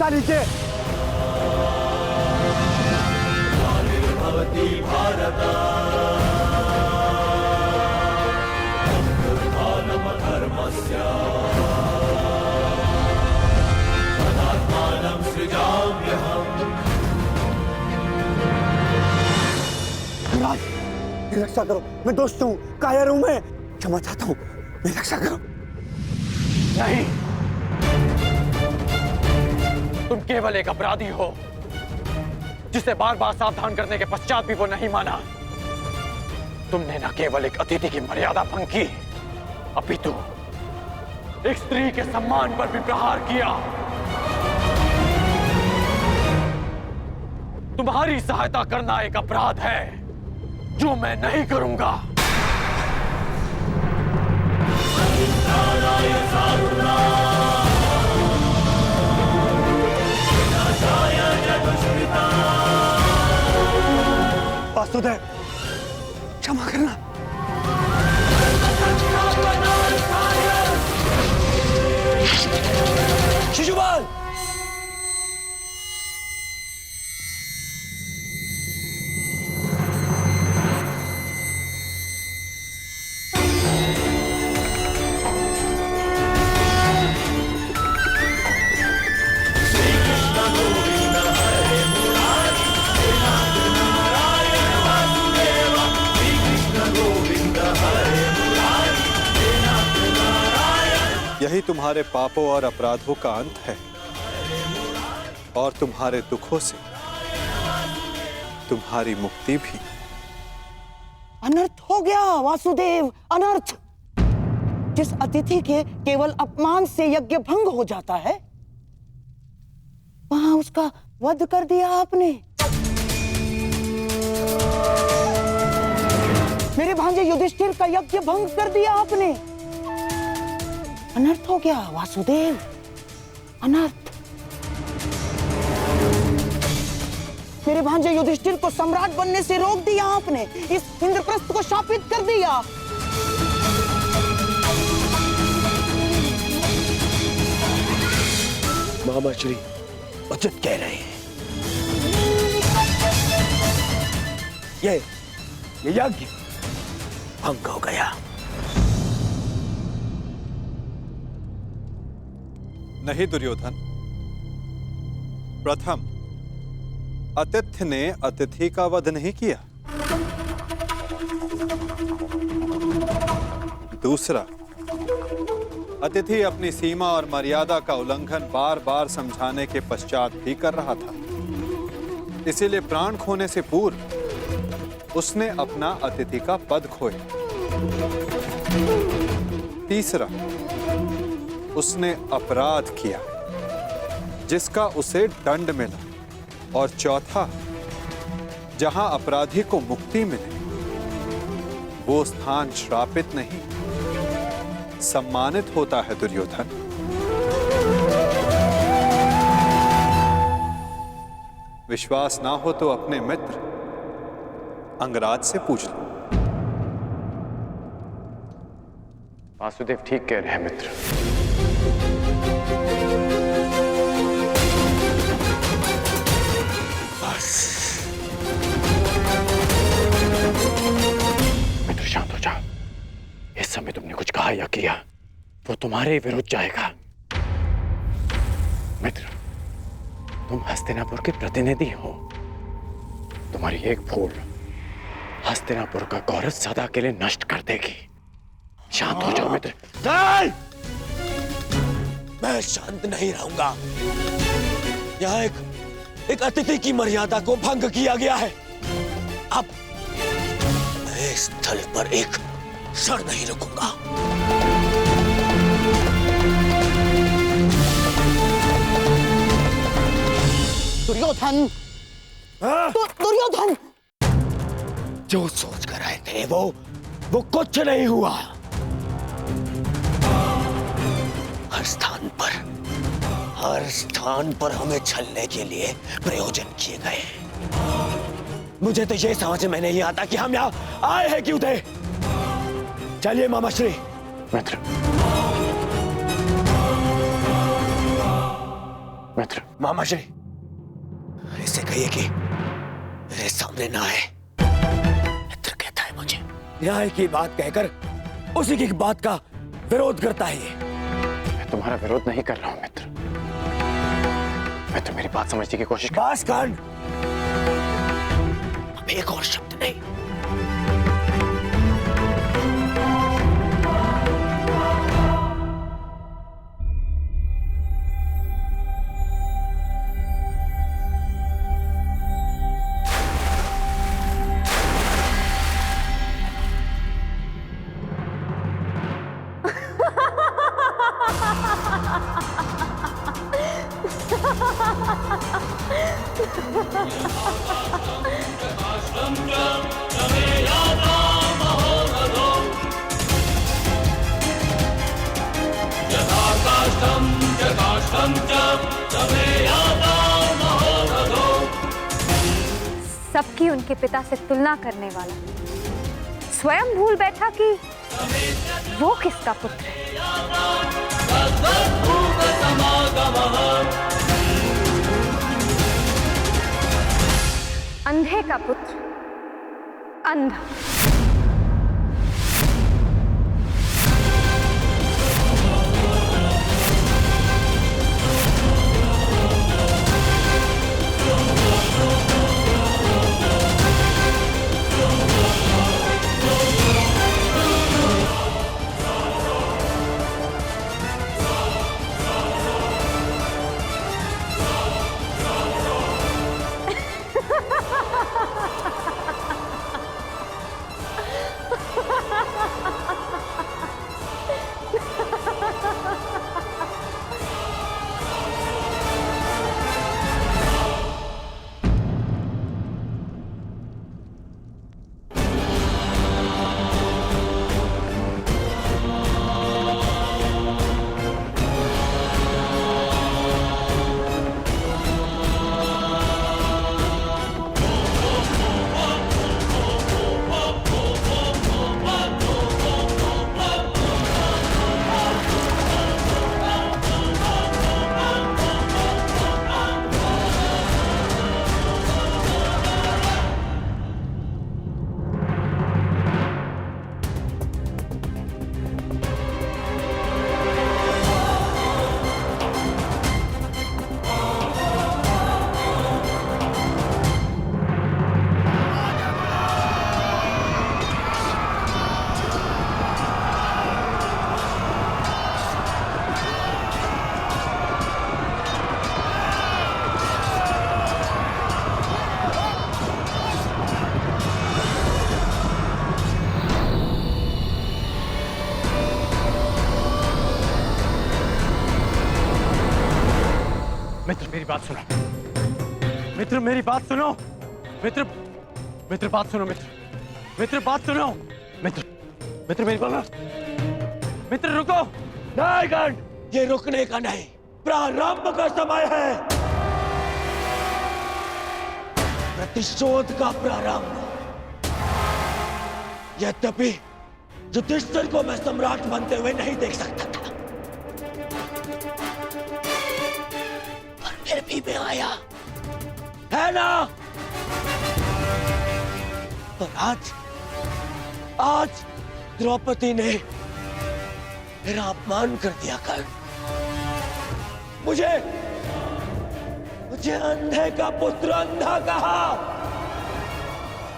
गिरा नीचे। युवराज, मेरी रक्षा करो, मैं दोस्त हूँ, कायर हूँ मैं, क्षमा चाहता हूँ, मेरी रक्षा करो। नहीं, तुम केवल एक अपराधी हो जिसे बार बार सावधान करने के पश्चात भी वो नहीं माना। तुमने न केवल एक अतिथि की मर्यादा भंग की, अपितु एक स्त्री के सम्मान पर भी प्रहार किया। तुम्हारी सहायता करना एक अपराध है जो मैं नहीं करूंगा। वासुदेव, क्षमा करना। शिशुपाल, यही तुम्हारे पापों और अपराधों का अंत है, और तुम्हारे दुखों से तुम्हारी मुक्ति भी। अनर्थ हो गया वासुदेव, अनर्थ। जिस अतिथि के केवल अपमान से यज्ञ भंग हो जाता है, वहां उसका वध कर दिया आपने। मेरे भांजे युधिष्ठिर का यज्ञ भंग कर दिया आपने। अनर्थ हो गया वासुदेव, अनर्थ। मेरे भांजे युधिष्ठिर को सम्राट बनने से रोक दिया आपने, इस इंद्रप्रस्थ को शापित कर दिया। मामा श्री उचित कह रहे हैं। ये यज्ञ भंग हो गया। नहीं दुर्योधन, प्रथम अतिथि ने अतिथि का वध नहीं किया। दूसरा, अतिथि अपनी सीमा और मर्यादा का उल्लंघन बार बार समझाने के पश्चात भी कर रहा था, इसीलिए प्राण खोने से पूर्व उसने अपना अतिथि का पद खोया। तीसरा, उसने अपराध किया जिसका उसे दंड मिला। और चौथा, जहां अपराधी को मुक्ति मिले वो स्थान श्रापित नहीं, सम्मानित होता है दुर्योधन। विश्वास ना हो तो अपने मित्र अंगराज से पूछ लो। वासुदेव ठीक कह रहे हैं मित्र। मित्र शांत हो जाओ। इस समय तुमने कुछ कहा या किया वो तुम्हारे विरुद्ध जाएगा। मित्र, तुम हस्तिनापुर के प्रतिनिधि हो। तुम्हारी एक भूल हस्तिनापुर का गौरव सदा के लिए नष्ट कर देगी। शांत हो जाओ मित्र। नहीं! मैं शांत नहीं रहूंगा। यहाँ एक अतिथि की मर्यादा को भंग किया गया है। अब मैं इस स्थल पर एक क्षण नहीं रुकूंगा। दुर्योधन, दुर्योधन, जो सोच कर आए थे वो कुछ नहीं हुआ। हर स्थान पर हमें छलने के लिए प्रयोजन किए गए। मुझे तो ये समझ में नहीं आता कि हम यहाँ आए हैं क्यों थे। चलिए मामा श्री। मित्र, मित्र, मामा जी, इसे कहिए कि मेरे सामने ना आए। मित्र कहता है मुझे न्याय की बात कहकर उसी की बात का विरोध करता है ये। मैं तुम्हारा विरोध नहीं कर रहा हूं मित्र। मित्र, मेरी बात समझने की कोशिश कर। बस कांड, अब एक और शब्द नहीं। सबकी उनके पिता से तुलना करने वाला स्वयं भूल बैठा कि वो किसका पुत्र है। अंधे का पुत्र अंधा। मित्र, मेरी बात सुनो। मित्र, मेरी बात सुनो। मित्र, मित्र बात सुनो। मित्र, मित्र बात सुनो। मित्र, मित्र मेरी बात। मित्र रुको। नहीं गण, ये रुकने का नहीं, प्रारंभ का समय है। प्रतिशोध का प्रारंभ। यद्यपि युधिष्ठिर को मैं सम्राट बनते हुए नहीं देख सकता था, फिर भी मैं आया, है ना? और आज द्रौपदी ने मेरा अपमान कर दिया। कर मुझे अंधे का पुत्र अंधा कहा,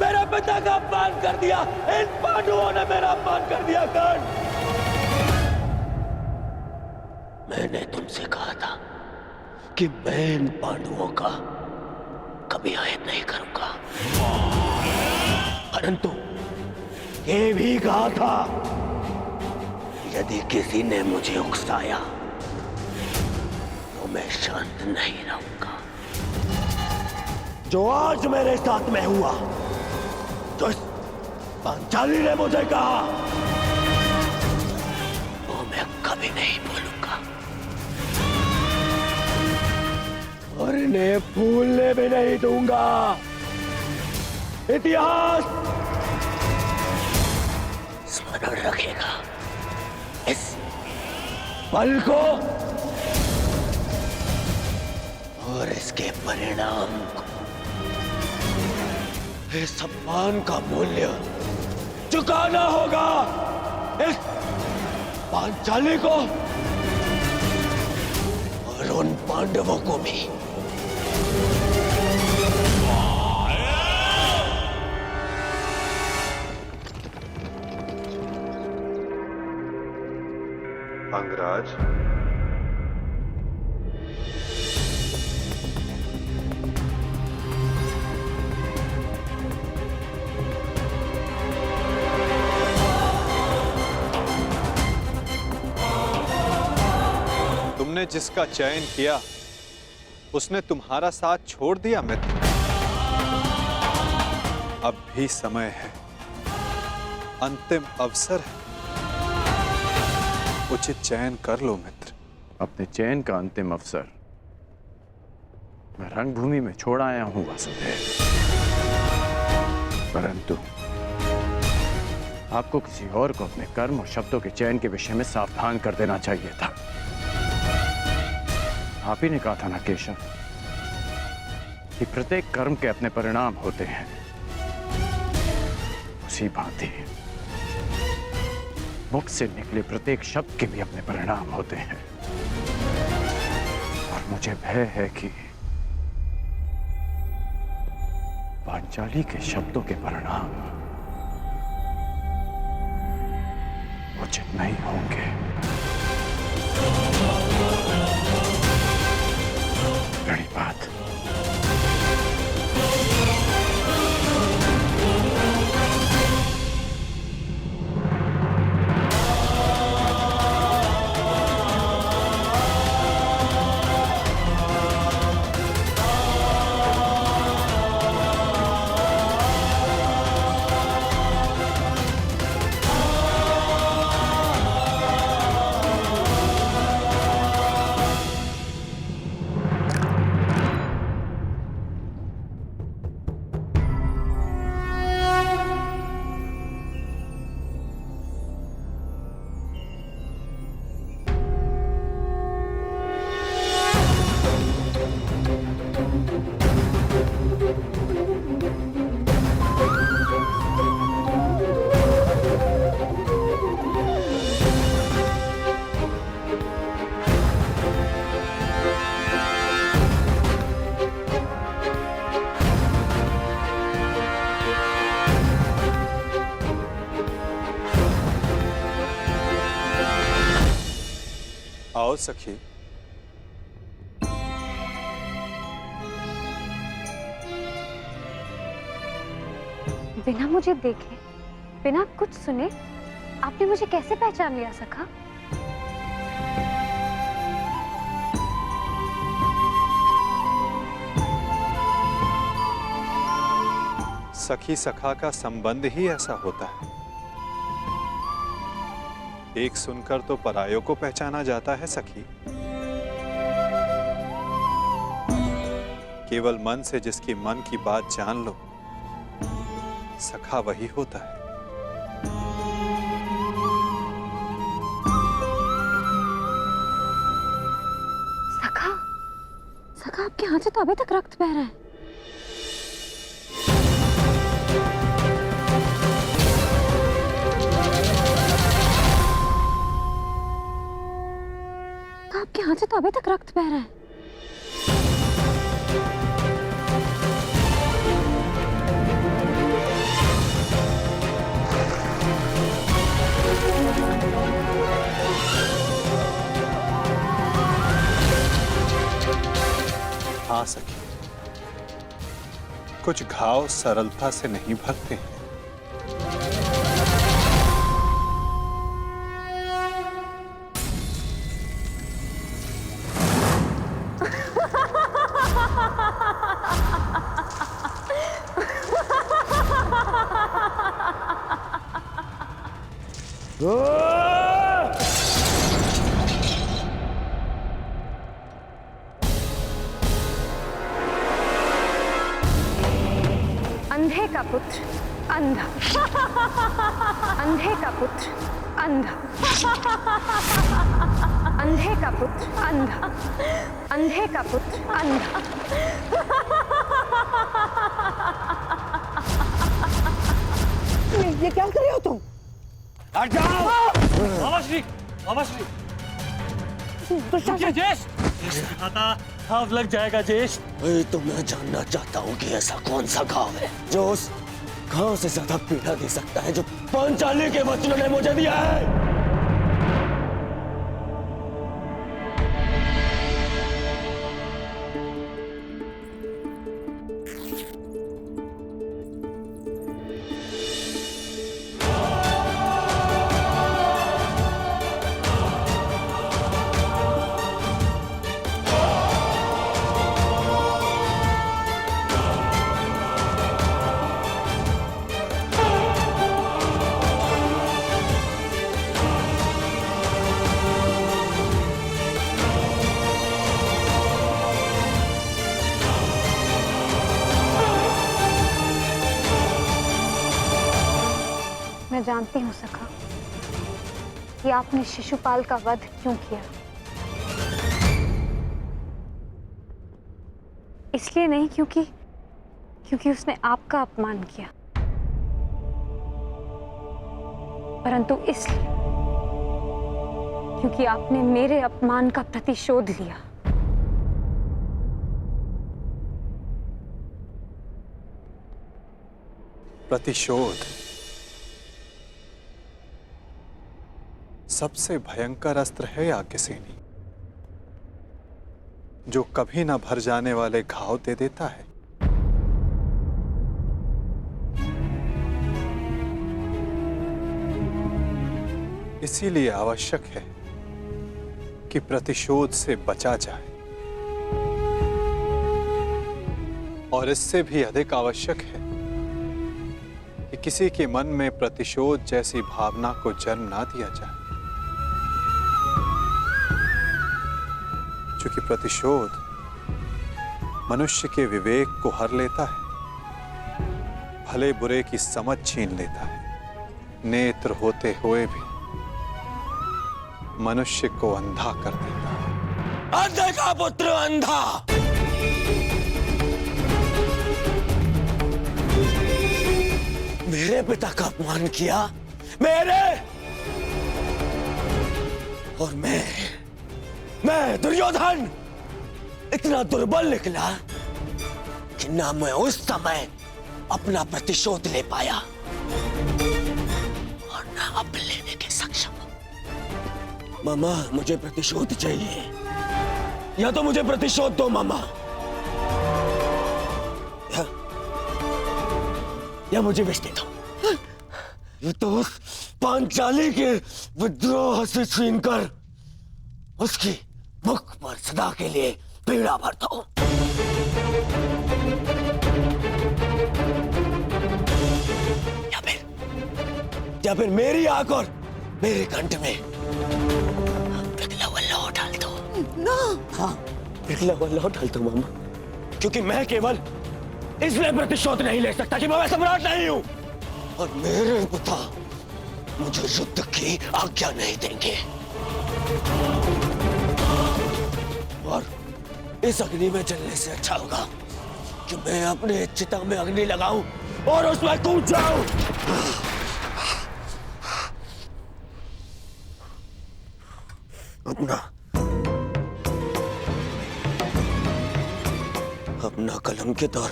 मेरे पिता का अपमान कर दिया। इन पांडवों ने मेरा अपमान कर दिया। कर मैंने तुमसे कहा था कि मैं इन पांडवों का कभी आयत नहीं करूंगा, परंतु ये भी कहा था यदि किसी ने मुझे उकसाया तो मैं शांत नहीं रहूंगा। जो आज मेरे साथ में हुआ, जो पांचाली ने मुझे कहा, वो मैं कभी नहीं भूलूंगा और इन्हें भूलने भी नहीं दूंगा। इतिहास स्मरण रखेगा इस पल को, और इसके परिणाम को, इस सम्मान का मूल्य चुकाना होगा इस पांचाली को और उन पांडवों को भी। अंगराज, तुमने जिसका चयन किया उसने तुम्हारा साथ छोड़ दिया मित्र। अब भी समय है, अंतिम अवसर है, उचित चयन कर लो मित्र। अपने चयन का अंतिम अवसर मैं रंगभूमि में छोड़ आया हूं वासुदेव, परंतु आपको किसी और को अपने कर्म और शब्दों के चयन के विषय में सावधान कर देना चाहिए था। आप ही ने कहा था ना केशव कि प्रत्येक कर्म के अपने परिणाम होते हैं, उसी भांति मुख से निकले प्रत्येक शब्द के भी अपने परिणाम होते हैं। और मुझे भय है कि पांचाली के शब्दों के परिणाम उचित नहीं होंगे। बड़ी बात। आओ सखी। बिना मुझे देखे, बिना कुछ सुने आपने मुझे कैसे पहचान लिया सखा? सखी सखा का संबंध ही ऐसा होता है, एक सुनकर तो परायों को पहचाना जाता है सखी। केवल मन से जिसकी मन की बात जान लो, सखा वही होता है। सखा, सखा आपके हाथ से तो अभी तक रक्त बह रहा है। आपके हाथ से तो अभी तक रक्त बह रहा है। हाँ सखी, कुछ घाव सरलता से नहीं भरते हैं। अंधे का पुत्र अंधा, अंधे का पुत्र अंधा। अंधे का पुत्र अंधा, अंधे का पुत्र अंधा। ये क्या कर रहे हो तुम? हट जाओ। मामाश्री, मामाश्री, दुशासन, ज्येष्ठ घाव लग जाएगा ज्येष्ठ। तो मैं जानना चाहता हूँ कि ऐसा कौन सा घाव है जो उस घाव से ज्यादा पीड़ा दे सकता है जो पांचाली के वचनों ने मुझे दिया है। मैं जानती हूँ सखा कि आपने शिशुपाल का वध क्यों किया। इसलिए नहीं क्योंकि उसने आपका अपमान किया, परंतु इसलिए क्योंकि आपने मेरे अपमान का प्रतिशोध लिया। प्रतिशोध सबसे भयंकर अस्त्र है याज्ञसेनी, जो कभी ना भर जाने वाले घाव दे देता है। इसीलिए आवश्यक है कि प्रतिशोध से बचा जाए, और इससे भी अधिक आवश्यक है कि किसी के मन में प्रतिशोध जैसी भावना को जन्म ना दिया जाए, क्योंकि प्रतिशोध मनुष्य के विवेक को हर लेता है, भले बुरे की समझ छीन लेता है, नेत्र होते हुए भी मनुष्य को अंधा कर देता है। अंधे का पुत्र अंधा। मेरे पिता का अपमान किया, मेरे, और मैं दुर्योधन इतना दुर्बल निकला कि ना मैं उस समय अपना प्रतिशोध ले पाया और ना अब लेने के सक्षम। मामा, मुझे प्रतिशोध चाहिए, या तो मुझे प्रतिशोध दो मामा, या मुझे विष दे दो। ये तो उस पांचाली के विद्रोह से छीनकर उसकी मुख पर सदा के लिए पीड़ा भर दो। या फिर मेरी आंख और मेरे कंठ में पिघला हुआ लौह डाल दो। ना, हाँ, पिघला हुआ लौह डाल दो मामा, क्योंकि मैं केवल इसलिए प्रतिशोध नहीं ले सकता कि मैं सम्राट नहीं हूं, और मेरे पिता मुझे युद्ध की आज्ञा नहीं देंगे। और इस अग्नि में जलने से अच्छा होगा कि मैं अपने चिता में अग्नि लगाऊं और उसमें कूद जाऊं। अपना कलंकित और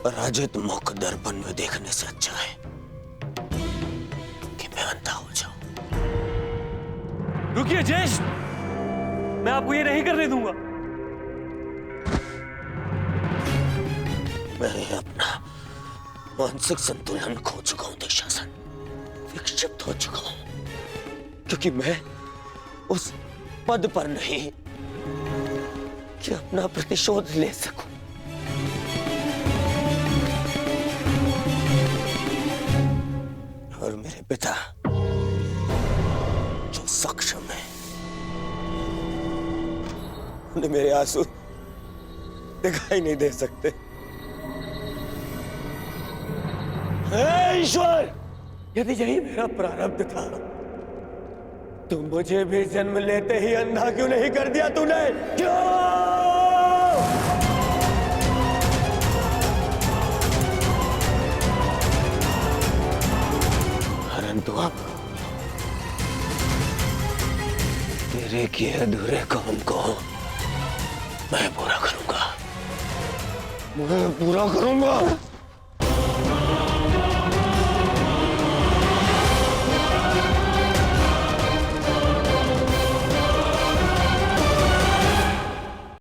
पराजित मुख दर्पण में देखने से अच्छा है कि मैं अंधा हो जाऊं। रुकिए ज्येष्ठ, मैं आपको ये नहीं करने दूंगा। मैं अपना मानसिक संतुलन खो चुका हूं दुशासन, विक्षिप्त हो चुका हूं, क्योंकि मैं उस पद पर नहीं कि अपना प्रतिशोध ले सकूं। और मेरे पिता जो सक्षम है, उन्हें मेरे आंसू दिखाई नहीं दे सकते। हे ईश्वर, यदि यही मेरा प्रारब्ध था तो मुझे भी जन्म लेते ही अंधा क्यों नहीं कर दिया तूने? क्यों? परंतु अब तेरे किए अधूरे काम को मैं पूरा करूंगा।